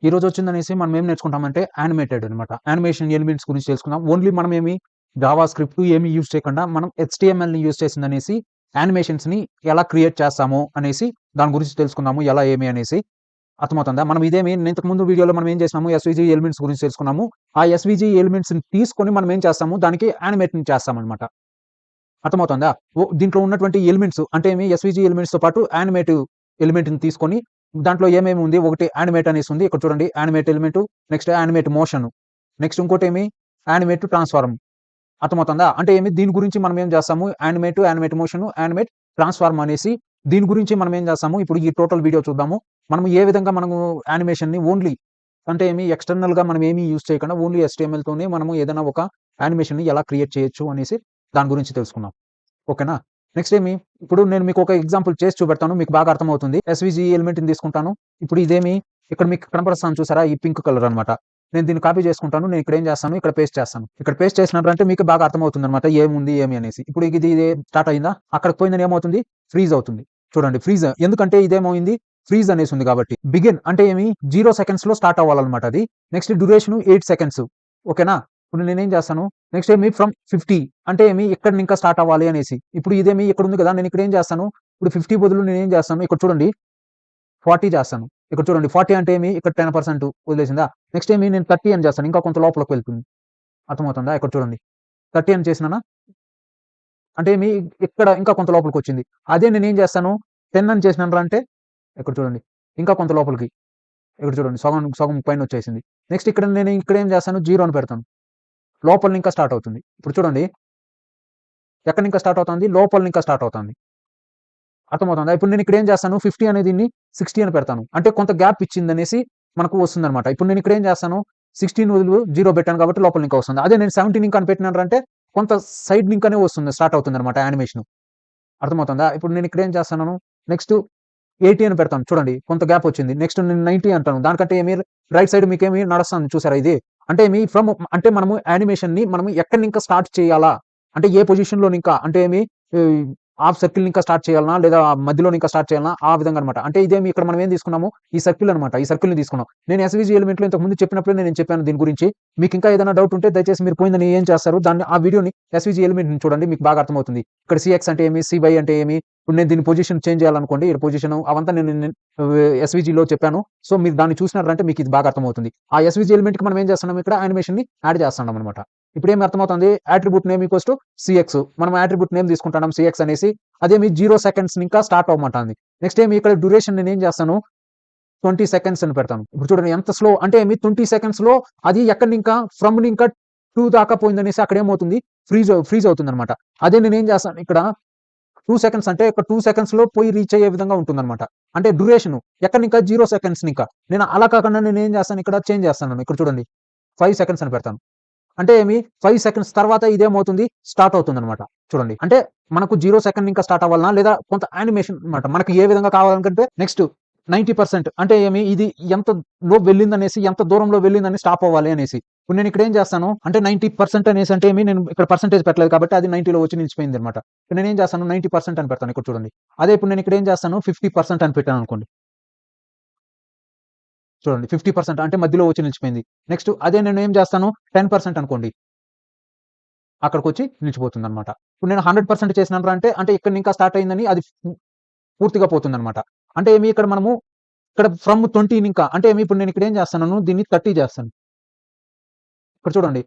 ఈరోజు వచ్చిందనేసి మనం ఏం నేర్చుకుంటామంటే యానిమేటెడ్ అనమాట. యానిమేషన్ ఎలిమెంట్స్ గురించి తెలుసుకుందాం. ఓన్లీ మనం ఏమి జావా స్క్రిప్ట్ ఏమి యూజ్ చేయకుండా మనం హెచ్టీఎంఎల్‌ని యూజ్ చేసిందనేసి యానిమేషన్స్‌ని ఎలా క్రియేట్ చేస్తాము అనేసి దాని గురించి తెలుసుకుందాము. ఎలా ఏమి అనేసి అర్థమవుతుందా? మనం ఇదేమి ఇంతకుముందు వీడియోలో మనం ఏం చేసినాము ఎస్‌విజీ ఎలిమెంట్స్ గురించి తెలుసుకున్నాము. ఆ ఎస్‌విజీ ఎలిమెంట్స్‌ని తీసుకొని మనం ఏం చేస్తాము దానికి యానిమేట్‌ని చేస్తామనమాట. అర్థమవుతుందా? దీంట్లో ఉన్నటువంటి ఎలిమెంట్స్ అంటే ఏమి ఎస్‌విజీ ఎలిమెంట్స్‌తో పాటు యానిమేటివ్ ఎలిమెంట్‌ని తీసుకొని దాంట్లో ఏమేమి ఉంది ఒకటి యానిమేట్ అనేసి ఉంది. ఇక్కడ చూడండి animate element, next animate motion, next ఇంకోటేమి యానిమేట్ ట్రాన్స్‌ఫార్మ్. అర్థమవుతుందా? అంటే ఏమి దీని గురించి మనం ఏం చేస్తాము animate, animate motion, animate transform అనేసి దీని గురించి మనం ఏం చేస్తాము ఇప్పుడు ఈ టోటల్ వీడియో చూద్దాము. మనము ఏ విధంగా మనము యానిమేషన్‌ని ఓన్లీ అంటే ఏమి ఎక్స్‌టర్నల్‌గా మనం ఏమి యూజ్ చేయకుండా ఓన్లీ HTMLతోనే మనము ఏదైనా ఒక యానిమేషన్‌ని ఎలా క్రియేట్ చేయొచ్చు అనేసి దాని గురించి తెలుసుకుందాం. ఓకేనా? నెక్స్ట్ ఏమి ఇప్పుడు నేను మీకు ఒక ఎగ్జాంపుల్ చేసి చూపెడతాను. మీకు బాగా అర్థమవుతుంది. ఎస్‌విజీ ఎలిమెంట్‌ని తీసుకుంటాను. ఇప్పుడు ఇదేమి ఇక్కడ మీకు కనపడుస్తాను చూసారా? ఈ పింక్ కలర్ అన్నమాట. నేను దీన్ని కాపీ చేసుకుంటాను. నేను ఇక్కడ ఏం చేస్తాను ఇక్కడ పేస్ట్ చేస్తాను. ఇక్కడ పేస్ట్ చేసినారంటే మీకు బాగా అర్థమవుతుందన్నమాట. ఏముంది ఏమి అనేసి. ఇప్పుడు ఇది స్టార్ట్ అయిందా? అక్కడికి పోయిందని ఏమవుతుంది? ఫ్రీజ్ అవుతుంది. చూడండి ఫ్రీజ్ ఎందుకంటే ఇదేమైంది? ఫ్రీజ్ అనేసి ఉంది కాబట్టి. బిగిన్ అంటే ఏమి 0 సెకండ్స్‌లో స్టార్ట్ అవ్వాలన్నమాట అది. Next duration 8 seconds. ఓకేనా? ఇప్పుడు నేనేం చేస్తాను నెక్స్ట్ ఏమి ఫ్రమ్ 50 అంటే ఏమి ఇక్కడ ఇంకా స్టార్ట్ అవ్వాలి అనేసి. ఇప్పుడు ఇదేమి ఇక్కడ ఉంది కదా నేను ఇక్కడ ఏం చేస్తాను ఇప్పుడు 50 బదులు నేనేం చేస్తాను ఇక్కడ చూడండి 40 చేస్తాను. ఇక్కడ చూడండి 40 అంటే ఏమి ఇక్కడ 10% వదిలేసిందా? నెక్స్ట్ ఏమి నేను 30 అని చేస్తాను. ఇంకా కొంత లోపలికి వెళ్తుంది. అర్థమవుతుందా? ఇక్కడ చూడండి 30 అని చేసినానా? అంటే ఏమి ఇక్కడ ఇంకా కొంత లోపలికి వచ్చింది. అదే నేనేం చేస్తాను 10 అని చేసినానురా అంటే ఇక్కడ చూడండి ఇంకా కొంత లోపలికి. ఇక్కడ చూడండి సగం సగం పైన వచ్చేసింది. నెక్స్ట్ ఇక్కడ నేను ఇక్కడ ఏం చేస్తాను 0 అని పెడతాను. లోపల ఇంకా స్టార్ట్ అవుతుంది. ఇప్పుడు చూడండి ఎక్కడి ఇంకా స్టార్ట్ అవుతుంది? లోపల ఇంకా స్టార్ట్ అవుతుంది. అర్థమవుతుందా? ఇప్పుడు నేను ఇక్కడ ఏం చేస్తాను 50 అనే దీన్ని 60 అని పెడతాను. అంటే కొంత గ్యాప్ ఇచ్చిందనేసి మనకు వస్తుందన్నమాట. ఇప్పుడు నేను ఇక్కడ ఏం చేస్తాను 16 వదులు 0 పెట్టాను కాబట్టి లోపల ఇంకా వస్తుంది. అదే నేను 17 ఇంకా అని పెట్టినానంటే కొంత సైడ్ లింక్ అనే వస్తుంది స్టార్ట్ అవుతుందన్నమాట యానిమేషన్. అర్థమవుతుందా? ఇప్పుడు నేను ఇక్కడ ఏం చేస్తున్నాను నెక్స్ట్ 80 అని పెడతాను. చూడండి కొంత గ్యాప్ వచ్చింది. నెక్స్ట్ నేను 90 అంటాను. దానికంటే ఏమి రైట్ సైడ్ మీకేమి నడుస్తుంది చూసారా ఇది? అంటే ఏమి ఫ్రమ్ అంటే మనము యానిమేషన్‌ని మనము ఎక్కడి ఇంకా స్టార్ట్ చేయాలా? అంటే ఏ పొజిషన్‌లో ఇంకా అంటే ఏమి హాఫ్ సర్కిల్ ఇంకా స్టార్ట్ చేయాలనా? లేదా మధ్యలో ఇంకా స్టార్ట్ చేయాలనా? ఆ విధంగా అన్నమాట. అంటే ఇదేమి ఇక్కడ మనం ఏం తీసుకున్నాము? ఈ సర్కిల్ అన్నమాట. ఈ సర్కిల్‌ని తీసుకున్నాం. నేను ఎస్‌విజీ ఎలిమెంట్‌లో ఇంతకు ముందు చెప్పినప్పుడే నేను చెప్పాను దీని గురించి. మీకు ఇంకా ఏదైనా డౌట్ ఉంటే దయచేసి మీరు పోయిందని ఏం చేస్తారు? దాన్ని ఆ వీడియోని ఎస్‌విజీ ఎలిమెంట్‌ని చూడండి మీకు బాగా అర్థమవుతుంది. ఇక్కడ సీఎక్స్ అంటే ఏమి? సీవై అంటే ఏమి? ఇప్పుడు నేను దీని పొజిషన్ చేంజ్ చేయాలనుకోండి. ఈ పొజిషన్ అవంతా నేను ఎస్‌విజీలో చెప్పాను. సో మీరు దాన్ని చూసినారంటే మీకు ఇది బాగా అర్థమవుతుంది. ఆ ఎస్‌విజీ ఎలిమెంట్‌కి మనం ఏం చేస్తున్నాం ఇక్కడ యానిమేషన్‌ని యాడ్ చేస్తున్నాం అన్నమాట. ఇప్పుడు ఏమి అర్థమవుతుంది? Attribute name equals to CX. మనం అట్రిబ్యూట్ నేమ్ తీసుకుంటున్నాం సీఎక్స్ అనేసి. అదేమి 0 సెకండ్స్ ఇంకా స్టార్ట్ అవ్వమంటుంది. నెక్స్ట్ ఏమి ఇక్కడ డ్యూరేషన్ నేనేం చేస్తాను 20 సెకండ్స్ అని పెడతాను. ఇప్పుడు చూడండి ఎంత స్లో అంటే ఏమి 20 సెకండ్స్‌లో అది ఎక్కడి ఇంకా ఫ్రమ్ ఇంకా 2 దాకా పోయిందనేసి అక్కడ ఏమవుతుంది ఫ్రీజ్ అవుతుందన్నమాట. అదే నేనేం చేస్తాను ఇక్కడ 2 సెకండ్స్ అంటే ఇక్కడ 2 సెకండ్స్‌లో పోయి రీచ్ అయ్యే విధంగా ఉంటుందన్నమాట. అంటే డ్యూరేషన్ ఎక్కడి ఇంకా 0 సెకండ్స్ ఇంకా. నేను అలా కాకుండా నేనేం చేస్తాను ఇక్కడ చేంజ్ చేస్తాను. ఇక్కడ చూడండి 5 సెకండ్స్ అని పెడతాను. అంటే ఏమి 5 సెకండ్స్ తర్వాత ఇదేమవుతుంది స్టార్ట్ అవుతుందన్నమాట. చూడండి. అంటే మనకు 0 సెకండ్ ఇంకా స్టార్ట్ అవ్వాలనా? లేదా కొంత యానిమేషన్ అన్నమాట. మనకు ఏ విధంగా కావాలనుకుంటే నెక్స్ట్ 90% అంటే ఏమి ఇది ఎంత వెళ్ళిందనేసి ఎంత దూరంలో వెళ్ళిందని స్టాప్ అవ్వాలి అనేసి. ఇప్పుడు నేను ఇక్కడ ఏం చేస్తాను అంటే 90% అనేసి అంటే ఏమి నేను ఇక్కడ పర్సెంటేజ్ పెట్టలేదు కాబట్టి అది 90లో వచ్చి నిలిచిపోయిందన్నమాట. నేనేం చేస్తాను 90% అని పెడతాను ఇక్కడ చూడండి. అదే ఇప్పుడు నేను ఇక్కడ ఏం చేస్తాను 50% అని పెట్టాననుకోండి. చూడండి 50% అంటే మధ్యలో వచ్చి నిలిచిపోయింది. నెక్స్ట్ అదే నేను ఏం చేస్తాను 10% అనుకోండి. అక్కడికొచ్చి నిలిచిపోతుందన్నమాట. ఇప్పుడు నేను 100% చేసినానురా అంటే ఇక్కడ ఇంకా స్టార్ట్ అయిందని అది పూర్తిగా పోతుందన్నమాట. అంటే ఏమి ఇక్కడ మనము ఇక్కడ ఫ్రమ్ 20 ఇంకా అంటే ఏమి ఇప్పుడు నేను ఇక్కడ ఏం చేస్తున్నాను దీన్ని 30 చేస్తాను. ఇక్కడ చూడండి.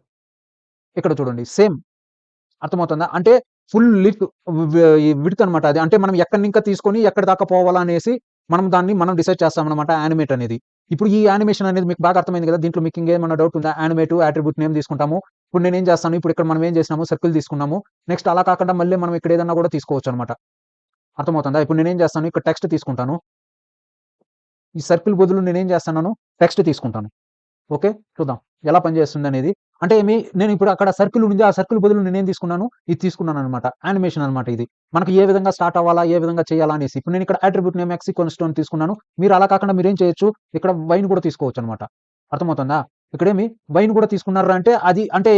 ఇక్కడ చూడండి సేమ్ అర్థమవుతుందా? అంటే ఫుల్ విడ్త్ అన్నమాట అది. అంటే మనం ఎక్కడి ఇంకా తీసుకొని ఎక్కడి దాకా పోవాలా అనేసి మనం డిసైడ్ చేస్తామన్నమాట యానిమేట్ అనేది. ఇప్పుడు ఈ యానిమేషన్ అనేది మీకు బాగా అర్థమైంది కదా! దీంట్లో మీకు ఇంకేమన్నా డౌట్ ఉందా? యానిమేట్ అట్రిబ్యూట్ నేమ్ తీసుకుంటాము. ఇప్పుడు నేనేం చేస్తాను ఇప్పుడు ఇక్కడ మనం ఏం చేసినాము సర్కిల్ తీసుకున్నాము. నెక్స్ట్ అలా కాకుండా మళ్ళీ మనం ఇక్కడ ఏదన్నా కూడా తీసుకోవచ్చన్నమాట. అర్థమవుతుందా? ఇప్పుడు నేనేం చేస్తాను ఇక్కడ టెక్స్ట్ తీసుకుంటాను. ఈ సర్కిల్ బదులు నేనేం చేస్తున్నాను టెక్స్ట్ తీసుకుంటాను. ఓకే. చూద్దాం ఎలా పనిచేస్తుందనేది. అంటే నేను ఇప్పుడు అక్కడ సర్కిల్ ఉంది. ఆ సర్కిల్ బదులు నేనేం తీసుకున్నాను ఇది తీసుకున్నానన్నమాట. యానిమేషన్ అన్నమాట ఇది. మనకు ఏ విధంగా స్టార్ట్ అవ్వాలా? ఏ విధంగా చేయాలా? అనేసి. ఇప్పుడు నేను ఇక్కడ attribute name X equals to అని తీసుకున్నాను. మీరు అలా కాకుండా మీరేం చేయొచ్చు ఇక్కడ వైని కూడా తీసుకోవచ్చన్నమాట. అర్థమవుతుందా? ఇక్కడేమి వైని కూడా తీసుకున్నారా అంటే అది అంటే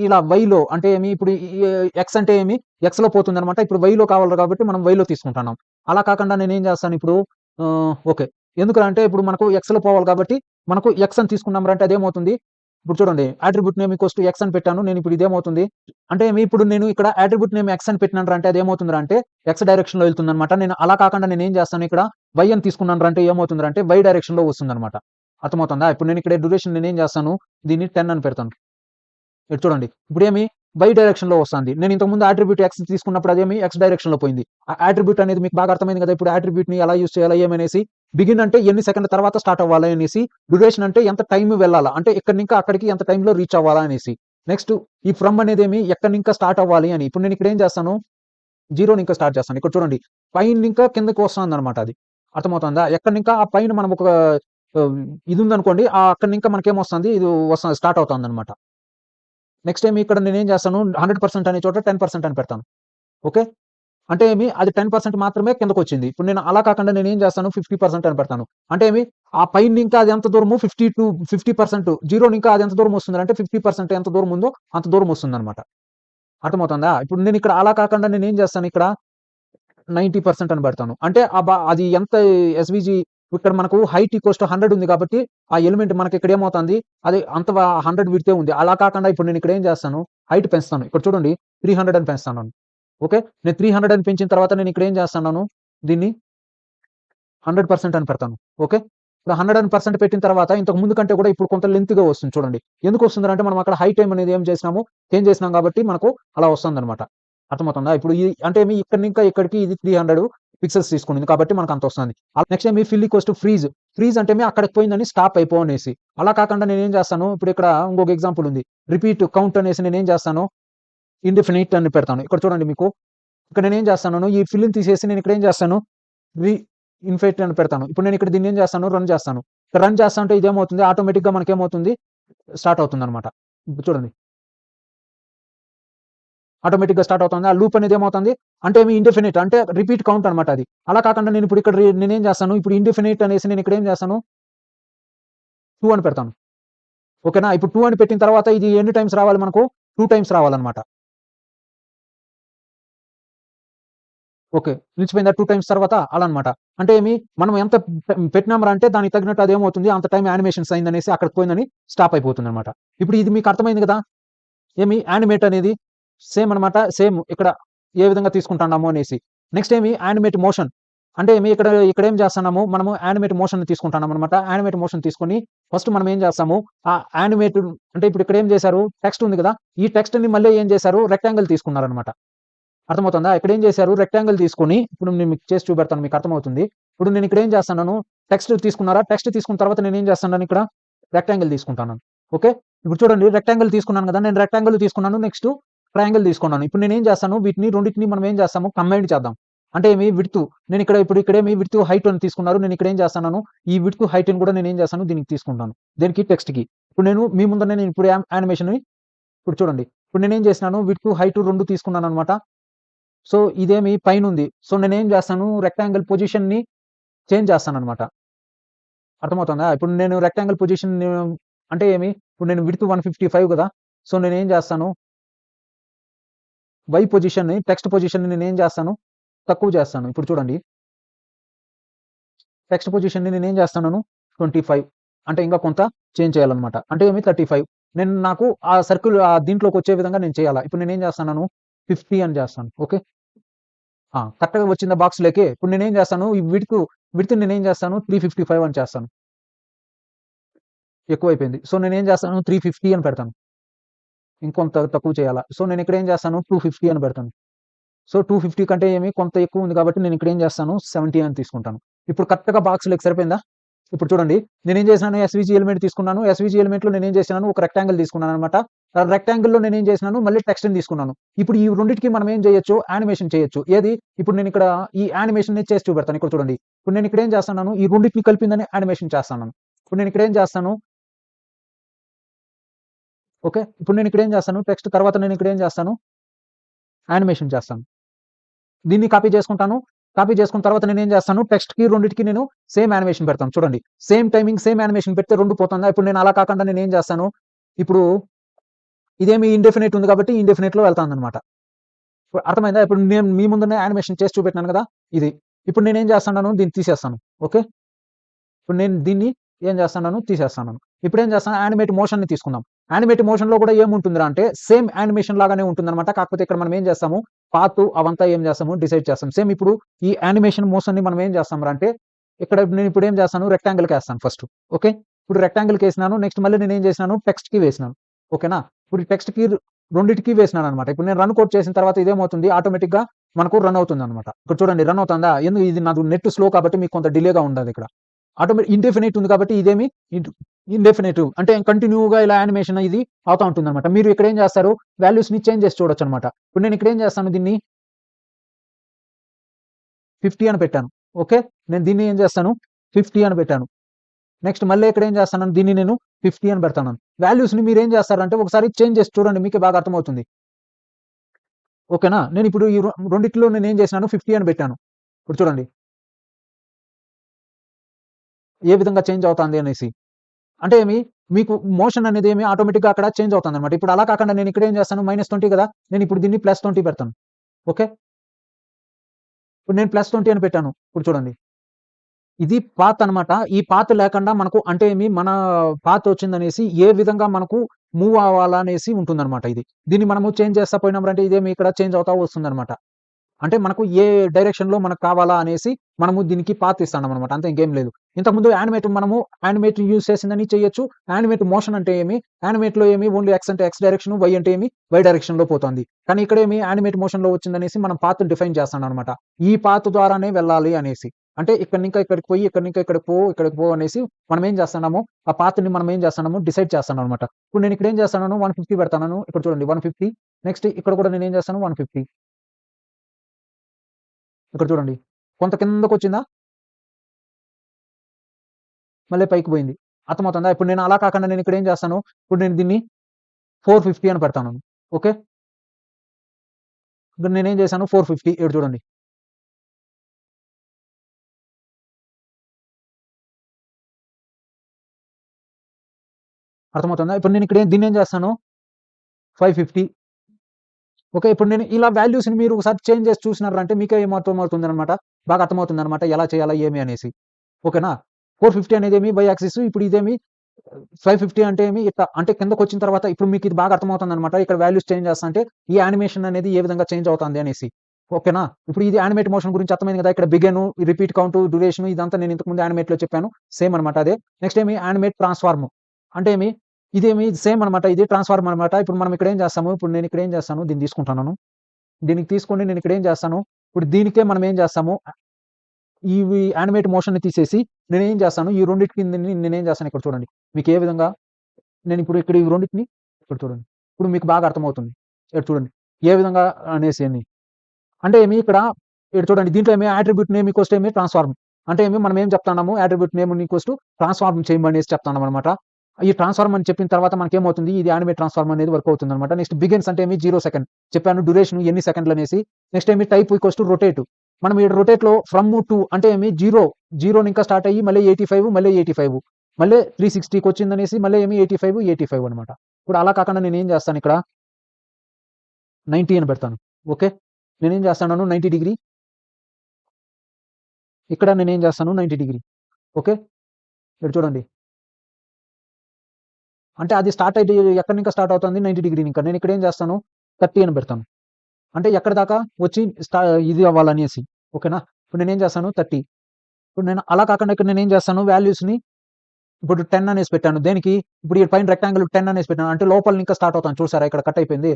ఇలా వైలో అంటే ఇప్పుడు ఎక్స్ అంటే ఎక్స్‌లో పోతుందన్నమాట. ఇప్పుడు వైలో కావాలి కాబట్టి మనం వైలో తీసుకుంటున్నాం. అలా కాకుండా నేనేం చేస్తాను ఇప్పుడు ఓకే. ఎందుకంటే ఇప్పుడు మనకు ఎక్స్‌లో పోవాలి కాబట్టి మనకు ఎక్స్ అని తీసుకున్నాం అంటే అదేమవుతుంది, ఇప్పుడు చూడండి attribute name equals to X అని పెట్టాను నేను. ఇప్పుడు ఇదేమవుతుంది అంటే ఇప్పుడు నేను ఇక్కడ అట్రిబ్యూట్ నేమ్ ఎక్స్ అని పెట్టినాను అంటే అదేమవుతుంది అంటే ఎక్స్ డైరెక్షన్ లో వెళ్తుంది అనమాట. నేను అలా కాకుండా నేను ఏం చేస్తాను, ఇక్కడ వై అని తీసుకున్నాను అంటే ఏమవుతుంది అంటే వై డైరెక్షన్ లో వస్తుంది అనమాట. అర్థమవుతుందా? ఇప్పుడు నేను ఇక్కడ డ్యూరేషన్ నేను ఏం చేస్తాను, దీన్ని 10 అని పెడతాను. ఇటు చూడండి ఇప్పుడు ఏమి వై డైరెక్షన్ లో వస్తుంది. నేను ఇంతకుముందు అట్రిబ్యూట్ ఎక్స్ తీసుకున్నప్పుడు అదేమి ఎక్స్ డైరెక్షన్ లో పోయింది. ఆ అట్రిబ్యూట్ అనేది మీకు బాగా అర్థమైంది కదా. ఇప్పుడు అట్రిబ్యూట్ ని ఎలా యూస్ చేయాలి ఏమనేసి, బిగిన్ అంటే ఎన్ని సెకండ్ తర్వాత స్టార్ట్ అవ్వాలి అనేసి, డ్యూరేషన్ అంటే ఎంత టైం వెళ్ళాలా అంటే ఎక్కడి నుంచి అక్కడికి ఎంత టైంలో రీచ్ అవ్వాలా అనేసి, నెక్స్ట్ ఈ ఫ్రమ్ అనేది ఏమి ఎక్కడి నుంచి స్టార్ట్ అవ్వాలి అని. ఇప్పుడు నేను ఇక్కడ ఏం చేస్తాను, జీరో ఇంకా స్టార్ట్ చేస్తాను. ఇక్కడ చూడండి పైన ఇంకా కిందకి వస్తుంది అనమాట. అది అర్థమవుతుందా? ఎక్కడి ఇంకా ఆ పైన మనం ఒక ఇది ఉందనుకోండి, ఆ అక్కడి ఇంకా మనకేమొస్తుంది, ఇది వస్తుంది స్టార్ట్ అవుతుంది అనమాట. నెక్స్ట్ ఏమి ఇక్కడ నేనేం చేస్తాను, 100% అనే చోట 10% అని పెడతాను. ఓకే, అంటే ఏమి అది 10% మాత్రమే కిందకొచ్చింది. ఇప్పుడు నేను అలా కాకుండా నేనేం చేస్తాను 50% అని పెడతాను. అంటే ఏమి ఆ పైన ఇంకా అది ఎంత దూరము 50% జీరో ఇంకా అది ఎంత దూరం వస్తుంది అంటే 50% ఎంత దూరం ఉందో అంత దూరం వస్తుందన్నమాట. అర్థమవుతుందా? ఇప్పుడు నేను ఇక్కడ అలా కాకుండా నేనేం చేస్తాను, ఇక్కడ 90% అని పెడతాను. అంటే అది ఎంత ఎస్‌విజీ ఇక్కడ మనకు హైట్ ఈక్వల్స్ టు 100 ఉంది కాబట్టి ఆ ఎలిమెంట్ మనకి ఇక్కడ ఏమవుతుంది, అది అంత 100 విడ్తే ఉంది. అలా కాకుండా ఇప్పుడు నేను ఇక్కడ ఏం చేస్తాను, హైట్ పెంచుతాను. ఇక్కడ చూడండి 300 అని పెంచుతాను. ఓకే, నేను 300 అని పెంచిన తర్వాత నేను ఇక్కడ ఏం చేస్తున్నాను, దీన్ని 100% అని పెడతాను. ఓకే, ఇప్పుడు 100% పెట్టిన తర్వాత ఇంతకు ముందు కంటే కూడా ఇప్పుడు కొంత లెంత్‌గా వస్తుంది చూడండి. ఎందుకు వస్తుందంటే మనం అక్కడ హై టైమ్ అనేది ఏం చేసినాము, చేంజ్ చేసినాం కాబట్టి మనకు అలా వస్తుందన్నమాట. అర్థమవుతుందా? ఇప్పుడు అంటే ఇక్కడి ఇంకా ఇక్కడికి ఇది 300 పిక్సెల్స్ తీసుకునింది కాబట్టి మనకు అంత వస్తుంది. నెక్స్ట్ ఏమి fill equals to freeze. Freeze అంటే అక్కడికి పోయిందని స్టాప్ అయిపో అనేసి. అలా కాకుండా నేనేం చేస్తాను, ఇప్పుడు ఇక్కడ ఇంకొక ఎగ్జాంపుల్ ఉంది. రిపీట్ కౌంట్ అనేసి నేనేం చేస్తాను, ఇండెఫినిట్ అని పెడతాను. ఇక్కడ చూడండి మీకు ఇక్కడ నేనేం చేస్తాను, ఈ ఫిల్‌ని తీసేసి నేను ఇక్కడ ఏం చేస్తాను, ఇన్ఫినిట్ అని పెడతాను. ఇప్పుడు నేను ఇక్కడ దీన్ని ఏం చేస్తాను, రన్ చేస్తాను. రన్ చేస్తా అంటే ఇదేమవుతుంది, ఆటోమేటిక్‌గా మనకేమవుతుంది, స్టార్ట్ అవుతుందన్నమాట. ఇప్పుడు చూడండి ఆటోమేటిక్‌గా స్టార్ట్ అవుతుంది. ఆ లూప్ అనేది ఏమవుతుంది అంటే ఇండెఫినిట్ అంటే రిపీట్ కౌంట్ అనమాట అది. అలా కాకుండా నేను ఇప్పుడు ఇక్కడ నేనేం చేస్తాను, ఇప్పుడు ఇండెఫినిట్ అనేసి నేను ఇక్కడ ఏం చేస్తాను, 2 అని పెడతాను. ఓకేనా? ఇప్పుడు 2 అని పెట్టిన తర్వాత ఇది ఎన్ని టైమ్స్ రావాలి మనకు, 2 టైమ్స్ రావాలన్నమాట. ఓకే, నిలిచిపోయిందా 2 టైమ్స్ తర్వాత అలా అన్నమాట. అంటే మనం ఎంత పెట్టినాంరా అంటే దానికి తగినట్టు అదేమవుతుంది, అంత టైమ్ యానిమేషన్స్ అయిందనేసి అక్కడికి పోయిందని స్టాప్ అయిపోతుందన్నమాట. ఇప్పుడు ఇది మీకు అర్థమైంది కదా. యానిమేట్ అనేది సేమ్ అనమాట. సేమ్ ఇక్కడ ఏ విధంగా తీసుకుంటున్నాము అనేసి. నెక్స్ట్ యానిమేట్ మోషన్ అంటే ఇక్కడ ఇక్కడ ఏం చేస్తున్నాము, మనము యానిమేట్ మోషన్ తీసుకుంటున్నాం అనమాట. యానిమేట్ మోషన్ తీసుకొని ఫస్ట్ మనం ఏం చేస్తాము, ఆ యానిమేటెడ్ అంటే ఇప్పుడు ఇక్కడ ఏం చేశారు, టెక్స్ట్ ఉంది కదా, ఈ టెక్స్ట్ ని మళ్ళీ ఏం చేశారు, రెక్టాంగిల్ తీసుకున్నారనమాట. అర్థమవుతుందా? ఇక్కడ ఏం చేశారు, రెక్టాంగిల్ తీసుకొని ఇప్పుడు నేను మీకు చేసి చూపెడతాను, మీకు అర్థమవుతుంది. ఇప్పుడు నేను ఇక్కడ ఏం చేస్తున్నాను, టెక్స్ట్ తీసుకున్నారా, టెక్స్ట్ తీసుకున్న తర్వాత నేను ఏం చేస్తున్నాను, ఇక్కడ రెక్టాంగిల్ తీసుకుంటాను. ఓకే, ఇప్పుడు చూడండి రెక్టాంగిల్ తీసుకున్నాను కదా, నేను రెక్టాంగిల్ తీసుకున్నాను. నెక్స్ట్ ట్రయాంగిల్ తీసుకున్నాను. ఇప్పుడు నేను ఏం చేస్తాను, వీటిని రెండింటిని మనం ఏం చేస్తాము, కంబైన్ చేద్దాం. అంటే విడ్త్ నేను ఇక్కడ విడ్త్ హైట్ అని తీసుకున్నారు. నేను ఇక్కడ ఏం చేస్తున్నాను, ఈ విడ్త్ హైట్ ని కూడా నేను ఏం చేస్తాను, దీనికి తీసుకుంటాను. దేనికి, టెక్స్ట్ కి. ఇప్పుడు నేను మీ ముందర నేను ఇప్పుడు యానిమేషన్ ఇప్పుడు చూడండి, ఇప్పుడు నేనేం చేసినాను, విడ్త్ హైట్ 2 తీసుకున్నాను అనమాట. సో ఇదేమి పైన ఉంది. సో నేనేం చేస్తాను, రెక్టాంగిల్ పొజిషన్ ని చేంజ్ చేస్తాను అనమాట. అర్థమవుతుందా? ఇప్పుడు నేను రెక్టాంగిల్ పొజిషన్ అంటే ఇప్పుడు నేను విడ్త్ 155 కదా. సో నేనేం చేస్తాను, వై పొజిషన్ ని టెక్స్ట్ పొజిషన్ ని నేనేం చేస్తాను, తక్కువ చేస్తాను. ఇప్పుడు చూడండి టెక్స్ట్ పొజిషన్ ని నేనేం చేస్తున్నాను, 25 అంటే ఇంకా కొంత చేంజ్ చేయాలన్నమాట. అంటే 35 నాకు ఆ సర్కిల్ దీంట్లోకి వచ్చే విధంగా నేను చేయాలా. ఇప్పుడు నేనేం చేస్తున్నాను, 50 అని చేస్తాను. ఓకే, కరెక్ట్‌గా వచ్చిందా బాక్స్‌లోకి. ఇప్పుడు నేనేం చేస్తాను, ఈ విడ్త్ నేనేం చేస్తాను, 355 అని చేస్తాను. ఎక్కువైపోయింది. సో నేనేం చేస్తాను, 350 అని పెడతాను. ఇంకొంత తక్కువ చేయాలా. సో నేను ఇక్కడ ఏం చేస్తాను, 250 అని పెడతాను. సో 250 కంటే కొంత ఎక్కువ ఉంది కాబట్టి నేను ఇక్కడ ఏం చేస్తాను, 70 అని తీసుకుంటాను. ఇప్పుడు కరెక్ట్‌గా బాక్స్‌లోకి సరిపోయిందా? ఇప్పుడు చూడండి నేనేం చేసినాను, ఎస్‌విజీ ఎలిమెంట్ తీసుకున్నాను. ఎస్‌విజీ ఎలిమెంట్‌లో నేనేం చేసినాను, ఒక రెక్టాంగిల్ తీసుకున్నాననమాట. ఆ రెక్టాంగిల్‌లో నేనేం చేసినాను, మళ్ళీ టెక్స్ట్‌ని తీసుకున్నాను. ఇప్పుడు ఈ రెండిటికి మనం ఏం చేయొచ్చు, యానిమేషన్ చేయొచ్చు. ఏది, ఇప్పుడు నేను ఇక్కడ ఈ యానిమేషన్‌ని చేసి చూపెడతాను. ఇక్కడ చూడండి. ఇప్పుడు నేను ఇక్కడ ఏం చేస్తున్నాను, ఈ రెండిటిని కలిపిందని యానిమేషన్ చేస్తున్నాను. ఇప్పుడు నేను ఇక్కడ ఏం చేస్తాను, ఓకే, ఇప్పుడు నేను ఇక్కడ ఏం చేస్తాను, టెక్స్ట్ తర్వాత నేను ఇక్కడ ఏం చేస్తాను, యానిమేషన్ చేస్తాను. దీన్ని కాపీ చేసుకుంటాను. కాపీ చేసుకున్న తర్వాత నేనేం చేస్తాను, టెక్స్ట్‌కి రెండిటికి నేను సేమ్ యానిమేషన్ పెడతాను. చూడండి సేమ్ టైమింగ్ సేమ్ యానిమేషన్ పెడితే 2 పోతుందా. ఇప్పుడు నేను అలా కాకుండా నేనేం చేస్తాను, ఇప్పుడు ఇదేమి ఇండెఫినిట్ ఉంది కాబట్టి ఇండెఫినిట్‌లో వెళ్తానన్నమాట. అర్థమైందా? ఇప్పుడు నేను మీ ముందునే యానిమేషన్ చేసి చూపెట్టినాను కదా, ఇది. ఇప్పుడు నేనేం చేస్తున్నాను, దీన్ని తీసేస్తాను. ఓకే, ఇప్పుడు నేను దీన్ని ఏం చేస్తున్నాను, తీసేస్తున్నాను. ఇప్పుడు ఏం చేస్తాను, యానిమేట్ మోషన్‌ని తీసుకుందాం. యానిమేట్ మోషన్‌లో కూడా ఏముంటుందిరా అంటే సేమ్ యానిమేషన్ లాగానే ఉంటుందన్నమాట. కాకపోతే ఇక్కడ మనం ఏం చేస్తాము, పాత్ అవంతా ఏం చేస్తాము డిసైడ్ చేస్తాం. సేమ్ ఇప్పుడు ఈ యానిమేషన్ మోషన్‌ని మనం ఏం చేస్తాంరా అంటే ఇక్కడ నేను ఇప్పుడు ఏం చేస్తాను, రెక్టాంగిల్‌కేస్తాను ఫస్ట్. ఓకే. ఇప్పుడు రెక్టాంగిల్‌కేసినాను. నెక్స్ట్ మళ్ళీ నేనేం చేసినాను, టెక్స్ట్‌కి వేసినాను. ఓకేనా. ఇప్పుడు ఈ టెక్స్ట్‌కి రెండిటికి వేసినానన్నమాట. ఇప్పుడు నేను రన్ కోడ్ చేసిన తర్వాత ఇదేమవుతుంది, ఆటోమేటిక్‌గా మనకు రన్ అవుతుందన్నమాట. ఇక్కడ చూడండి రన్ అవుతుందా? ఎందుకు ఇది నాది నెట్ స్లో కాబట్టి మీకు కొంత డిలేగా ఉండదు ఇక్కడ. ఇండెఫినిట్ ఉంది కాబట్టి ఇదేమి ఇండెఫినిట్ అంటే కంటిన్యూగా ఇలా యానిమేషన్ ఇది అవుతా ఉంటుందన్నమాట. మీరు ఇక్కడ ఏం చేస్తారు, వాల్యూస్‌ని చేంజ్ చేసి చూడొచ్చన్నమాట. ఇప్పుడు నేను ఇక్కడ ఏం చేస్తాను, దీన్ని 50 అని పెట్టాను. ఓకే. నేను దీన్ని ఏం చేస్తాను, 50 అని పెట్టాను. నెక్స్ట్ మళ్ళీ ఇక్కడ ఏం చేస్తాను, దీన్ని నేను 50 అని పెడతాను. వాల్యూస్‌ని మీరేం చేస్తారంటే ఒకసారి చేంజ్ చేసి చూడండి, మీకే బాగా అర్థమవుతుంది. ఓకేనా. నేను ఇప్పుడు ఈ రెండిట్లో నేనేం చేసినాను, 50 అని పెట్టాను. ఇప్పుడు చూడండి ఏ విధంగా చేంజ్ అవుతాంది అనేసి. అంటే మీకు మోషన్ అనేది ఆటోమేటిక్‌గా అక్కడ చేంజ్ అవుతుందన్నమాట. ఇప్పుడు అలా కాకుండా నేను ఇక్కడ ఏం చేస్తాను, -20 కదా! నేను ఇప్పుడు దీన్ని +20 పెడతాను. ఓకే. ఇప్పుడు నేను +20 అని పెట్టాను. ఇప్పుడు చూడండి. ఇది పాత్ అన్నమాట. ఈ పాత్ లేకుండా మనకు అంటే మన పాత్ వచ్చిందనేసి ఏ విధంగా మనకు మూవ్ అవ్వాలనేసి ఉంటుందన్నమాట ఇది. దీన్ని మనము చేంజ్ చేస్తా పోయినామంటే ఇక్కడ చేంజ్ అవుతా వస్తుందన్నమాట. అంటే మనకు ఏ డైరెక్షన్‌లో మనకు కావాలా అనేసి మనము దీనికి పాత్ ఇస్తాన్నామనమాట. అంతే ఇంకేం లేదు. ఇంతకుముందు యానిమేట్ యూజ్ చేసిందని చేయొచ్చు. యానిమేట్ మోషన్ అంటే యానిమేట్‌లో ఓన్లీ ఎక్స్ అంటే ఎక్స్ డైరెక్షన్, వై అంటే వై డైరెక్షన్‌లో పోతుంది. కానీ ఇక్కడ యానిమేట్ మోషన్‌లో వచ్చిందనేసి మనం పాత్‌ని డిఫైన్ చేస్తామనమాట. ఈ పాత్ ద్వారానే వెళ్ళాలి అనేసి. అంటే ఇక్కడి నుంచి ఇక్కడికి పోయి, ఇక్కడి నుంచి ఇక్కడికి పో అనేసి మనం ఏం చేస్తున్నాము, ఆ పాత్‌ని మనం ఏం చేస్తున్నాము డిసైడ్ చేస్తున్నాం అనమాట. ఇప్పుడు నేను ఇక్కడ ఏం చేస్తున్నాను, 150 పెడతాను. ఇక్కడ చూడండి 150 నెక్స్ట్ ఇక్కడ కూడా నేను ఏం చేస్తాను 150 ఇక్కడ చూడండి. కొంత కిందకొచ్చిందా? మళ్ళీ పైకి పోయింది. అర్థమవుతుందా? ఇప్పుడు నేను అలా కాకుండా నేను ఇక్కడ ఏం చేస్తాను, ఇప్పుడు నేను దీన్ని 450 అని పెడతాను. ఓకే. ఇప్పుడు నేనేం చేశాను 450 ఇక్కడ చూడండి. అర్థమవుతుందా? ఇప్పుడు నేను ఇక్కడ దీన్నేం చేస్తాను 550 ఓకే. ఇప్పుడు నేను ఇలా వాల్యూస్‌ని మీరు ఒకసారి చేంజ్ చేసి చూసినారంటే మీకే ఏమర్థమవుతుందనమాట, బాగా అర్థమవుతుందనమాట ఎలా చేయాలా ఏమి అనేసి. ఓకేనా. 450 అనేదేమి వై యాక్సిస్, ఇప్పుడు ఇదేమి 550 అంటే ఇట్లా అంటే కిందకొచ్చిన తర్వాత ఇప్పుడు మీకు ఇది బాగా అర్థమవుతుందనమాట. ఇక్కడ వాల్యూస్ చేంజ్ చేస్తా అంటే ఈ యానిమేషన్ అనేది ఏ విధంగా చేంజ్ అవుతుంది అనేసి. ఓకేనా. ఇప్పుడు ఇది యానిమేట్ మోషన్ గురించి అర్థమైంది కదా! ఇక్కడ బిగిన్, రిపీట్ కౌంట్, డ్యూరేషన్ ఇదంతా నేను ఇంతకు ముందు యానిమేట్‌లో చెప్పాను. సేమ్ అనమాట అదే. నెక్స్ట్ యానిమేట్ ట్రాన్స్‌ఫార్మ్ అంటే ఇదేమి సేమ్ అనమాట. ఇది ట్రాన్స్‌ఫార్మ్ అనమాట. ఇప్పుడు మనం ఇక్కడ ఏం చేస్తాము, ఇప్పుడు నేను ఇక్కడ ఏం చేస్తాను, దీన్ని తీసుకుంటున్నాను. దీనికి తీసుకొని నేను ఇక్కడ ఏం చేస్తాను, ఇప్పుడు దీనికే మనం ఏం చేస్తాము, ఇవి యానిమేట్ మోషన్‌ని తీసేసి నేనేం చేస్తాను, ఈ రెండిటికి నేనేం చేస్తాను ఇక్కడ చూడండి. మీకు ఏ విధంగా నేనిప్పుడు ఇక్కడ ఈ రెండిటిని ఇక్కడ చూడండి. ఇప్పుడు మీకు బాగా అర్థమవుతుంది. ఇక్కడ చూడండి. ఏ విధంగా అనేసి అని. అంటే ఇక్కడ చూడండి దీంట్లో attribute name equals to transform. అంటే మనం ఏం చెప్తున్నాము, attribute name equals to transform చేయమనేసి చెప్తున్నామనమాట. ఈ ట్రాన్స్‌ఫార్మ్ అని చెప్పిన తర్వాత మనకేమవుతుంది, ఇది యానిమేట్ ట్రాన్స్‌ఫార్మ్ అనేది వర్క్ అవుతుందనమాట. నెక్స్ట్ బిగిన్స్ అంటే 0 సెకండ్ చెప్పాను. డ్యూరేషన్ ఎన్ని సెకండ్లనేసి. Next type equals to rotate. మనం ఈ రొటేట్‌లో ఫ్రమ్ టు అంటే 0 ఇంకా స్టార్ట్ అయ్యి మళ్ళీ 85 మళ్ళీ 85 మళ్ళీ 360కి వచ్చిందనేసి మళ్ళీ 85 అనమాట. ఇప్పుడు అలా కాకుండా నేనేం చేస్తాను ఇక్కడ 90 అని పెడతాను. ఓకే. నేనేం చేస్తున్నాను 90 డిగ్రీ. ఇక్కడ నేనేం చేస్తాను 90 డిగ్రీ. ఓకే. ఇక్కడ చూడండి. అంటే అది స్టార్ట్ అయ్యి ఎక్కడి నుంచి స్టార్ట్ అవుతుంది 90 డిగ్రీ ఇంకా. నేను ఇక్కడ ఏం చేస్తాను 30 అని పెడతాను. అంటే ఎక్కడి దాకా వచ్చి ఇది అవ్వాలనేసి. ఓకేనా. ఇప్పుడు నేనేం చేస్తాను 30. ఇప్పుడు నేను అలా కాకుండా ఇక్కడ నేనేం చేస్తాను వాల్యూస్‌ని ఇప్పుడు 10 అనేసి పెట్టాను. దేనికి? ఇప్పుడు ఈ పైన రెక్టాంగిల్ 10 అనేసి పెట్టాను. అంటే లోపల ఇంకా స్టార్ట్ అవుతాను. చూసారా ఇక్కడ కట్ అయిపోయింది.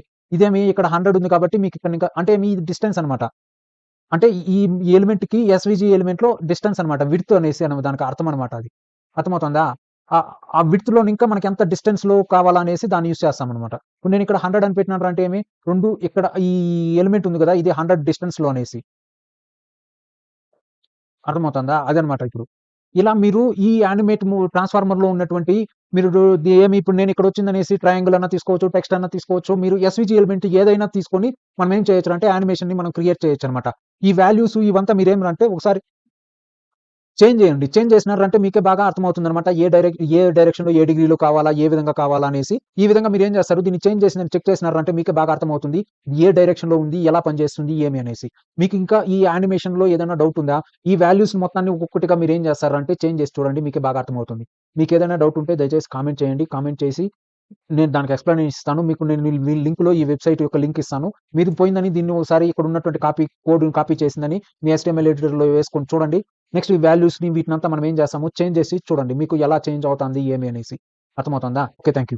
ఇక్కడ 100 ఉంది కాబట్టి మీకు ఇక్కడ ఇంకా అంటే మీ డిస్టెన్స్ అనమాట. అంటే ఈ ఎలిమెంట్‌కి ఎస్‌విజీ ఎలిమెంట్‌లో డిస్టెన్స్ అనమాట. విడ్త్ అనేసి దానికి అర్థం అనమాట అది. అర్థమవుతుందా? ఆ విడ్త్‌లోని ఇంకా మనకి ఎంత డిస్టెన్స్‌లో కావాలా అనేసి దాన్ని యూజ్ చేస్తామనమాట. ఇప్పుడు నేను ఇక్కడ 100 అని పెట్టినాను అంటే 2 ఇక్కడ ఈ ఎలిమెంట్ ఉంది కదా! ఇది 100 డిస్టెన్స్‌లో అనేసి. అర్థమవుతుందా? అదనమాట ఇప్పుడు. ఇలా మీరు ఈ యానిమేట్ ట్రాన్స్‌ఫార్మర్‌లో ఉన్నటువంటి మీరు ఇప్పుడు నేను ఇక్కడొచ్చిందనేసి ట్రయాంగిల్ అన్నా తీసుకోవచ్చు, టెక్స్ట్ అన్నా తీసుకోవచ్చు. మీరు ఎస్‌విజీ ఎలిమెంట్ ఏదైనా తీసుకొని మనం ఏం చేయొచ్చంటే యానిమేషన్‌ని మనం క్రియేట్ చేయొచ్చనమాట. ఈ వాల్యూస్ ఇవంతా మీరేమంటే ఒకసారి చేంజ్ చేయండి. చేంజ్ చేసినారంటే మీకే బాగా అర్థమవుతుందనమాట. ఏ డైరెక్షన్‌లో ఏ డిగ్రీలో కావాలా, ఏ విధంగా కావాలా అనేసి. ఈ విధంగా మీరేం చేస్తారు, దీన్ని చేంజ్ చేసిందని చెక్ చేసినారంటే మీకే బాగా అర్థమవుతుంది. ఏ డైరెక్షన్‌లో ఉంది, ఎలా పనిచేస్తుంది, ఏమి అనేసి. మీకు ఇంకా ఈ యానిమేషన్‌లో ఏదైనా డౌట్ ఉందా? ఈ వాల్యూస్ మొత్తాన్ని ఒక్కొక్కటిగా మీరేం చేస్తారంటే చేంజ్ చేసి చూడండి. మీకే బాగా అర్థమవుతుంది. మీకు ఏదైనా డౌట్ ఉంటే దయచేసి కామెంట్ చేయండి. కామెంట్ చేసి నేను దానికి ఎక్స్‌ప్లనేషన్ ఇస్తాను. మీకు నేను మీ లింక్‌లో ఈ వెబ్‌సైట్ యొక్క లింక్ ఇస్తాను. మీది పోయిందని దీన్ని ఒకసారి ఇక్కడ ఉన్నటువంటి కోడ్‌ని కాపీ చేసిందని మీ HTML ఎడిటర్‌లో వేసుకొని చూడండి. నెక్స్ట్ ఈ వాల్యూస్‌ని వీటినంతా మనం ఏం చేస్తాము చేంజ్ చేసి చూడండి. మీకు ఎలా చేంజ్ అవుతుంది ఏమి అనేసి. అర్థమవుతుందా? ఓకే. Thank you.